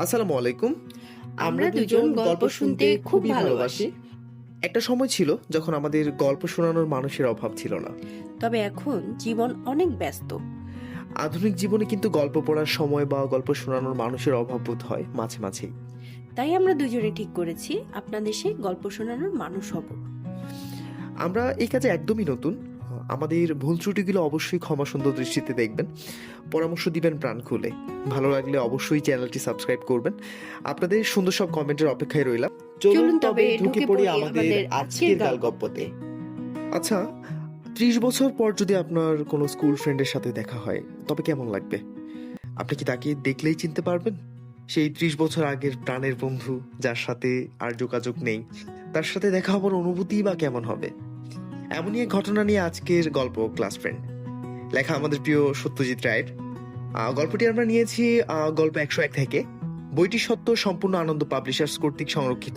আসসালামু আলাইকুম। আমরা দুজন গল্প শুনতে খুব ভালোবাসি। একটা সময় ছিল যখন আমাদের গল্প শোনানোর মানুষের অভাব ছিল না। তবে এখন জীবন অনেক ব্যস্ত। আধুনিক জীবনে কিন্তু গল্প পড়ার সময় বা গল্প শোনানোর মানুষের অভাব বোধ হয় মাঝে মাঝেই। তাই আমরা দুজনে ঠিক করেছি আপনাদের সেই গল্প শোনানোর মানুষ হব। আমরা এই কাজে একদমই নতুন। আমাদের ভুল ত্রুটিগুলো অবশ্যই ক্ষমা সুন্দর দৃষ্টিতে দেখবেন, পরামর্শ দিবেন প্রাণ খুলে। ভালো লাগলে অবশ্যই চ্যানেলটি সাবস্ক্রাইব করবেন। আপনাদের সুন্দর সব কমেন্টের অপেক্ষায় রইলাম। চলুন তবে ঢুকে পড়ি আমাদের আজকের গল্পতে। আচ্ছা, 30 বছর পর যদি আপনার কোনো স্কুল ফ্রেন্ডের সাথে দেখা হয় তবে কেমন লাগবে? আপনি কি তাকে দেখলেই চিনতে পারবেন? সেই 30 বছর আগের প্রাণের বন্ধু যার সাথে আর যোগাযোগ নেই, তার সাথে দেখা হবার অনুভূতি বা কেমন হবে? এমনই এক ঘটনা নিয়ে আজকের গল্প ক্লাস ফ্রেন্ড, লেখা আমাদের প্রিয় সত্যজিৎ রায়ের। গল্পটি আমরা নিয়েছি গল্প 101 থেকে। বইটি সত্য সম্পূর্ণ আনন্দ পাবলিশার্স কর্তৃক সংরক্ষিত।